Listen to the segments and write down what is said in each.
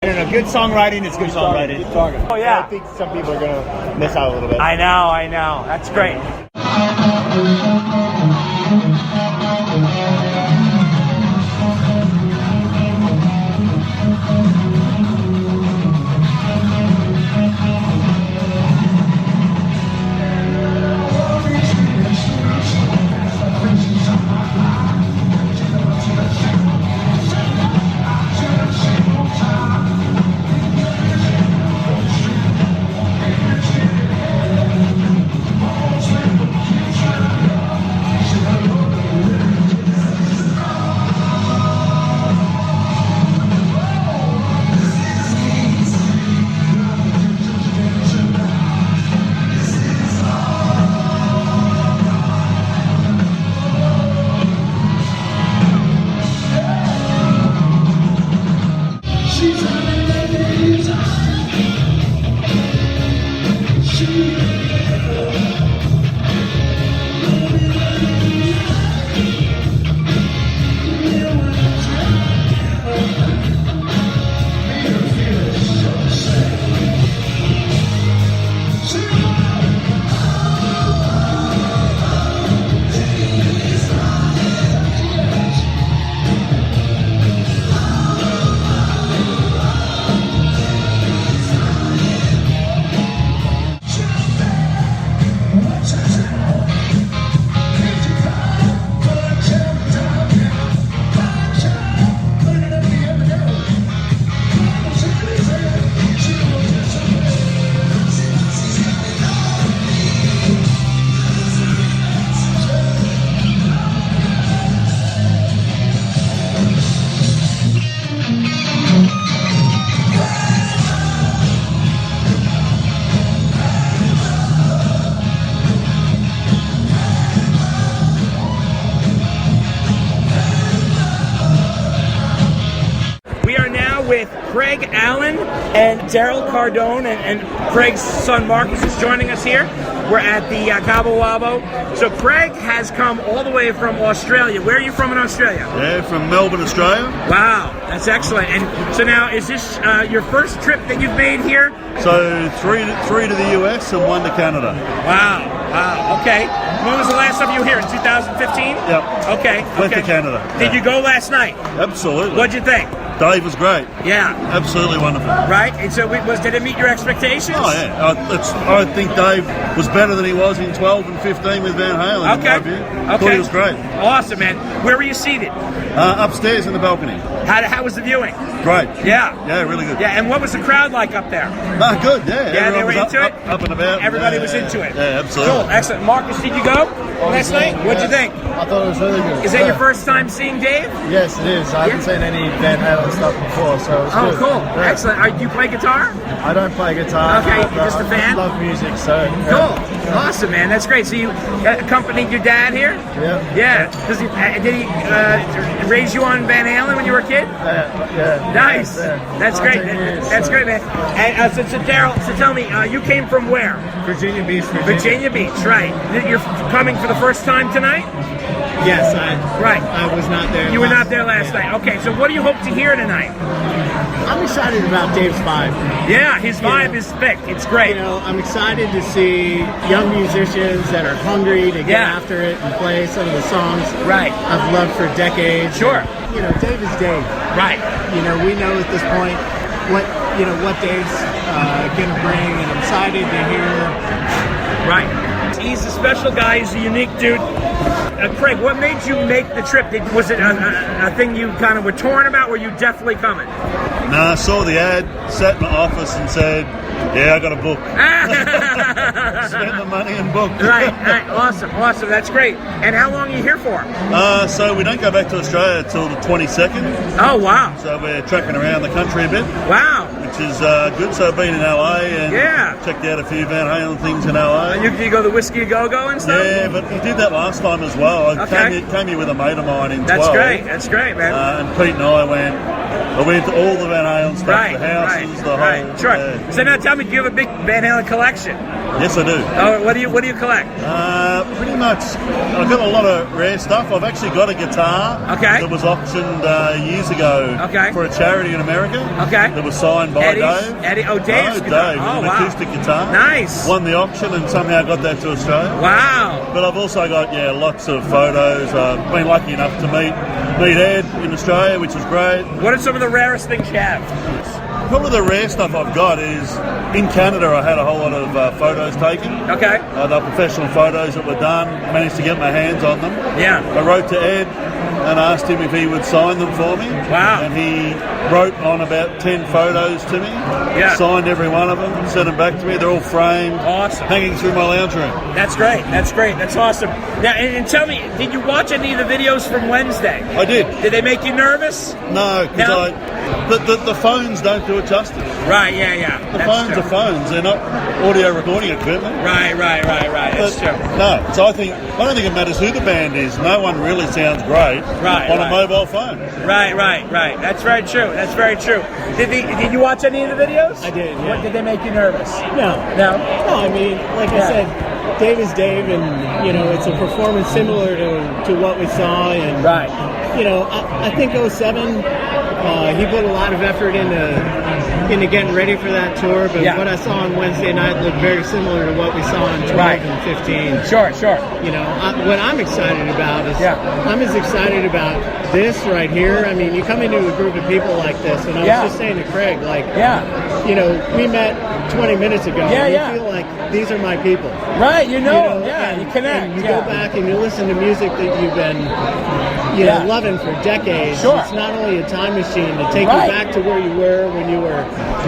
I don't know. Good songwriting is good songwriting. Oh yeah. I think some people are gonna miss out a little bit. I know. That's great. With Craig Allen and Daryl Cardone, and Craig's son Marcus is joining us here. We're at the Cabo Wabo. So Craig has come all the way from Australia. Where are you from in Australia? Yeah, from Melbourne, Australia. Wow, that's excellent. And so now, is this your first trip that you've made here? So three to the US and one to Canada. Wow, okay. When was the last time you were here? In 2015? Yep. Okay. Went to Canada. Did you go last night? Absolutely. What'd you think? Dave was great. Yeah. Absolutely wonderful. Right? And so did it meet your expectations? Oh, yeah. I think Dave was better than he was in 12 and 15 with Van Halen. Okay. In my view. Thought he was great. Awesome, man. Where were you seated? Upstairs in the balcony. How was the viewing? Great. Yeah. Yeah, really good. Yeah, and what was the crowd like up there? Good, yeah. Yeah, Everyone they were was into it? Up and about. Everybody was into it. Yeah, absolutely. Cool, excellent. Marcus, did you go last night? What'd you think? I thought it was really good. Is that your first time seeing Dave? Yes, it is. I haven't seen any Van Halen stuff before, so it's good. Cool. Yeah. Excellent. Do you play guitar? I don't play guitar. Okay, but just a fan? I love music, so... Cool. Awesome, man. That's great. So you accompanied your dad here? Yeah. Yeah. Did he raise you on Van Halen when you were a kid? Yeah. Nice. Yeah. That's great. That's great, man. And so Daryl, so tell me, you came from where? Virginia Beach. Virginia Beach, right. You're coming for the first time tonight? Yes, I was not there. You were not there last night. Okay, so what do you hope to hear tonight? I'm excited about Dave's vibe. Yeah, his vibe is thick. It's great. I'm excited to see young musicians that are hungry to get after it and play some of the songs I've loved for decades. Sure. Dave is Dave. Right. We know at this point what Dave's gonna bring, and I'm excited to hear. Right. He's a special guy. He's a unique dude. Craig, what made you make the trip? Was it a thing you kind of were torn about? Were you definitely coming? No, I saw the ad, sat in the office and said, yeah, I got a book. Spent the money and booked. Right. Awesome. That's great. And how long are you here for? So we don't go back to Australia till the 22nd. Oh, wow. So we're trekking around the country a bit. Wow. Which is good. So I've been in LA and checked out a few Van Halen things in LA. You go the Whiskey Go-Go and stuff? Yeah, but we did that last time as well. I came here with a mate of mine in 12. That's great, man. And Pete and I went, I went to all the Van Halen stuff, the houses, the whole. Sure. Yeah. So now tell me, do you have a big Van Halen collection? Yes, I do. Oh, what do you collect? Pretty much. I've got a lot of rare stuff. I've actually got a guitar that was auctioned years ago for a charity in America. That was signed by Dave. Dave's guitar. Dave, an acoustic guitar. Nice. Won the auction and somehow got that to Australia. Wow. But I've also got lots of photos. I've been lucky enough to meet Ed in Australia, which is great. What are some of the rarest things you have? Probably the rare stuff I've got is in Canada. I had a whole lot of photos taken. They're professional photos that were done. Managed to get my hands on them. Yeah. I wrote to Ed and asked him if he would sign them for me. Wow. And he wrote on about 10 photos to me. Yeah. Signed every one of them, sent them back to me. They're all framed. Awesome. Hanging through my lounge room. That's great. That's great. That's awesome. Now, and tell me, did you watch any of the videos from Wednesday? I did. Did they make you nervous? No, because the phones don't do it justice. Right, yeah. The phones are phones. They're not audio recording equipment. Right. That's true. No, so I don't think it matters who the band is. No one really sounds great on a mobile phone. Right. That's very true. Did you watch any of the videos? I did, yeah. What, did they make you nervous? No, I mean, like I said, Dave is Dave, and it's a performance similar to what we saw. And I think 07, he put a lot of effort into getting ready for that tour. But what I saw on Wednesday night looked very similar to what we saw in 2015. Sure. What I'm excited about is I'm as excited about this right here. I mean, you come into a group of people like this, and I was just saying to Craig, we met 20 minutes ago. And you feel like these are my people. Right, you connect. And you go back and you listen to music that you've been, loving for decades. Sure. It's not only a time machine to take you back to where you were when you were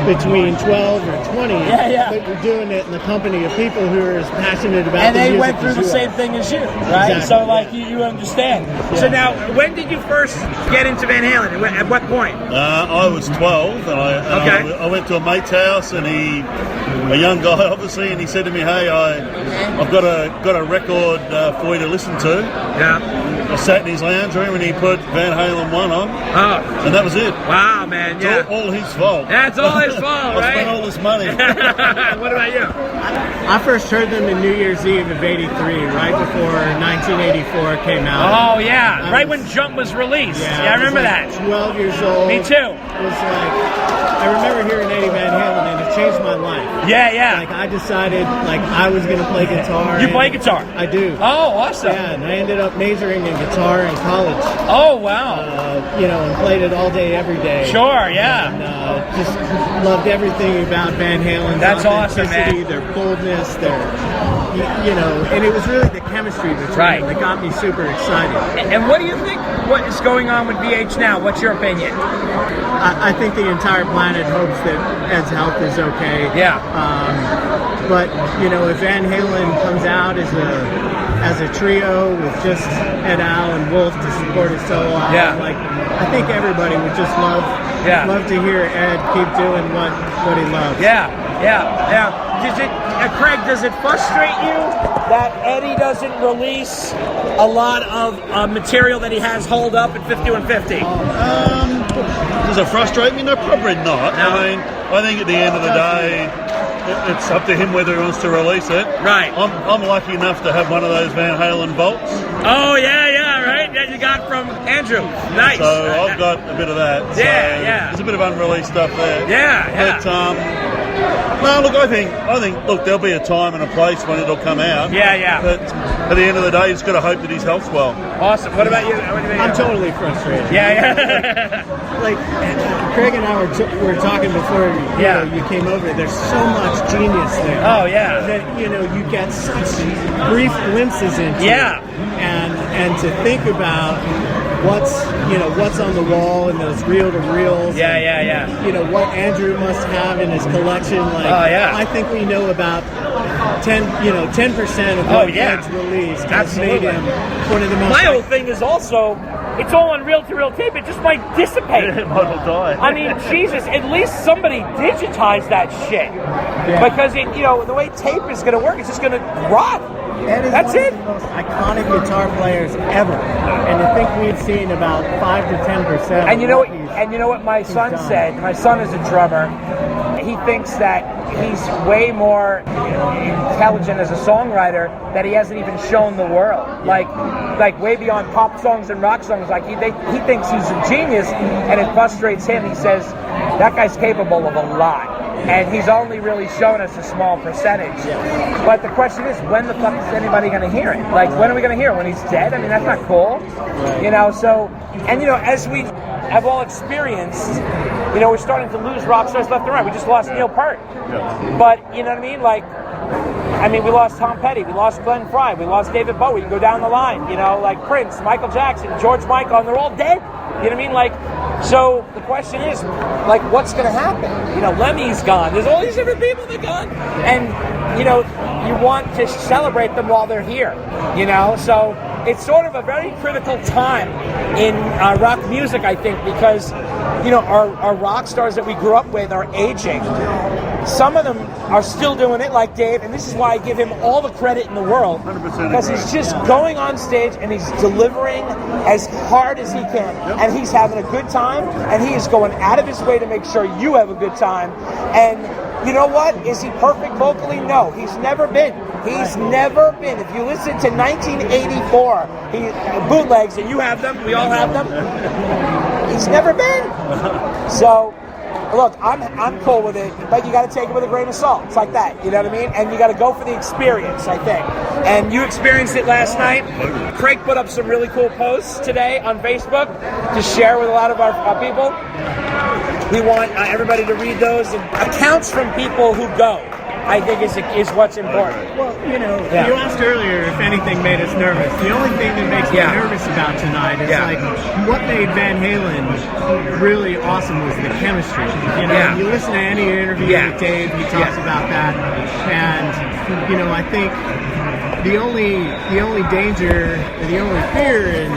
between 12 or 20, but you're doing it in the company of people who are as passionate about the music. And they went through the same thing as you, right? Exactly. So, you understand. Yeah. So now, when did you first get into Van Halen? At what point? I was 12, and I went to a mate's house, and a young guy, obviously, and he said to me, "Hey, I've got a record for you to listen to." Yeah. I sat in his lounge room, and he put Van Halen 1 on, and that was it. Wow, man! It's all his fault. That's all his fault, right? I spent all this money. What about you? I first heard them in New Year's Eve of '83, right before 1984 came out. Oh yeah, right when Jump was released. Yeah, I remember that. 12 years old. Me too. It was I remember hearing Eddie Van Halen, and it changed my life. Yeah. Like, I decided, I was going to play guitar. You play guitar? I do. Oh, awesome. Yeah, and I ended up majoring in guitar in college. Oh, wow. And played it all day, every day. Sure, yeah. And just loved everything about Van Halen. That's awesome, man. Their boldness, and it was really the chemistry between them that got me super excited. And what do you think, what is going on with VH now? What's your opinion? I think the entire planet hopes that Ed's health is okay. Yeah. But if Van Halen comes out as a trio with just Ed, Al, and Wolf to support his solo album, I think everybody would just love to hear Ed keep doing what he loves. Yeah. Craig, does it frustrate you that Eddie doesn't release a lot of material that he has holed up at 5150? Does it frustrate me? No, probably not. No. I mean, I think at the end of the day, it's up to him whether he wants to release it. Right. I'm lucky enough to have one of those Van Halen vaults. Oh, yeah, right? That you got from Andrew. Nice. So I've got a bit of that. Yeah. There's a bit of unreleased stuff there. Yeah. But, no, look, I think, look, there'll be a time and a place when it'll come out. Yeah. But at the end of the day, he's got to hope that his health's well. Awesome. What about you? I'm totally frustrated. Yeah. Like, Craig and I were talking before you came over. There's so much genius there. Oh, yeah. That, you get such brief glimpses into it. And to think about what's on the wall and those reel-to-reels. Yeah. What Andrew must have in his collection. I think we know about 10% of what Ed's released has made him one of the most. My whole thing is also, it's all on reel-to-reel tape. It just might dissipate. It might all die. I mean, Jesus, at least somebody digitize that shit. Yeah. Because the way tape is going to work, it's just going to rot. Ed is That's one it. of the most iconic guitar players ever, and to think we've seen about 5 to 10%. And you know what my son said. My son is a drummer. He thinks that he's way more intelligent as a songwriter that he hasn't even shown the world. Like way beyond pop songs and rock songs. Like he thinks he's a genius, and it frustrates him. He says that guy's capable of a lot, and he's only really shown us a small percentage. But the question is, when the fuck is anybody going to hear it? Like, when are we going to hear it? When he's dead? I mean, that's not cool. You know, so, and you know, as we have all experienced, you know, we're starting to lose rock stars left and right. We just lost Neil Peart. But, you know what I mean? Like, I mean, we lost Tom Petty, we lost Glenn Frey, we lost David Bowie. You go down the line, you know, like Prince, Michael Jackson, George Michael, and they're all dead. You know what I mean? Like, so the question is, like, what's going to happen? You know, Lemmy's gone. There's all these different people that are gone. And, you know, you want to celebrate them while they're here, you know? So it's sort of a very critical time in rock music, I think, because, you know, our rock stars that we grew up with are aging. Some of them are still doing it, like Dave, and this is why I give him all the credit in the world, because he's just going on stage and he's delivering as hard as he can, and he's having a good time, and he is going out of his way to make sure you have a good time. And you know what? Is he perfect vocally? No, he's never been. He's never been. If you listen to 1984 bootlegs, and you have them, we all have them, he's never been. So, look, I'm cool with it, but you got to take it with a grain of salt. It's like that, you know what I mean? And you got to go for the experience, I think. And you experienced it last night. Craig put up some really cool posts today on Facebook to share with a lot of our people. We want everybody to read those. And accounts from people who go, I think, is what's important. Well, you know, you asked earlier if anything made us nervous. The only thing that makes me nervous about tonight is like what made Van Halen really awesome was the chemistry. You know, you listen to any interview with Dave, he talks about that, and you know, I think the only danger, the only fear in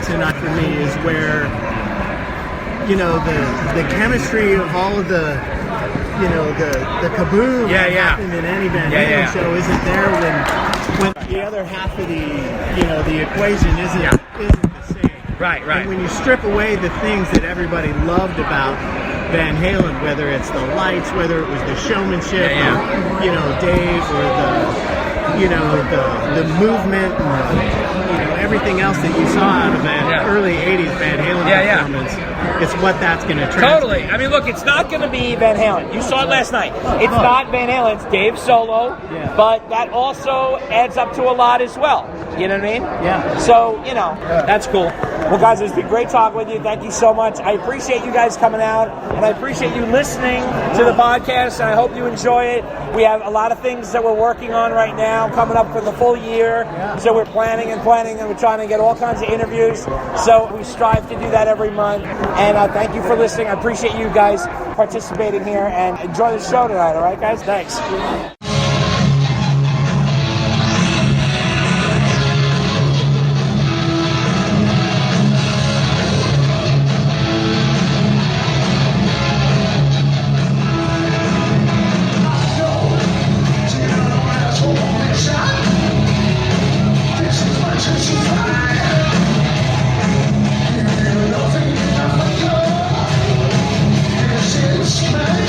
tonight for me is where, you know, the chemistry of all of the, you know, the kaboom that happened in any Van Halen show isn't there when the other half of the, you know, the equation isn't the same. Right. And when you strip away the things that everybody loved about Van Halen, whether it's the lights, whether it was the showmanship, or, you know, Dave, or the, you know, the movement, and you know, everything else that you saw out of that early 80s Van Halen performance, it's what that's going to translate. Totally. I mean, look, it's not going to be Van Halen. You saw it last night. It's not Van Halen. It's Dave solo, but that also adds up to a lot as well. You know what I mean? Yeah. So, you know, that's cool. Well, guys, it's been great talking with you. Thank you so much. I appreciate you guys coming out, and I appreciate you listening to the podcast, and I hope you enjoy it. We have a lot of things that we're working on right now coming up for the full year. So we're planning, and we're trying to get all kinds of interviews. So we strive to do that every month. And thank you for listening. I appreciate you guys participating here, and enjoy the show tonight. All right, guys? Thanks.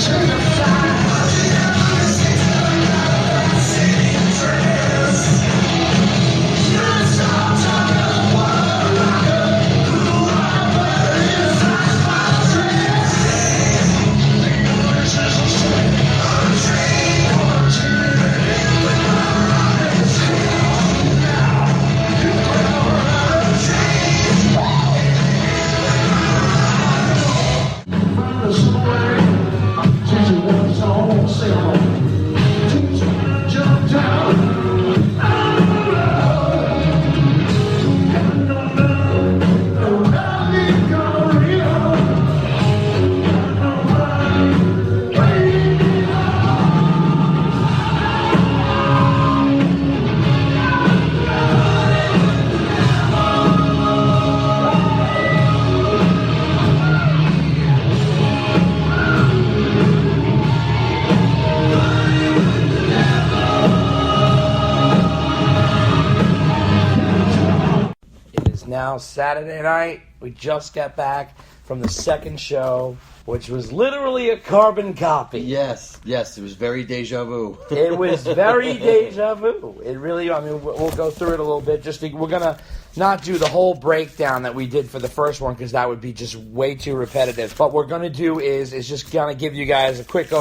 Turn the fire. now Saturday night. We just got back from the second show, which was literally a carbon copy. Yes, it was very deja vu. It was very deja vu. It really, I mean, we'll go through it a little bit. We're going to not do the whole breakdown that we did for the first one because that would be just way too repetitive. But what we're going to do is just going to give you guys a quick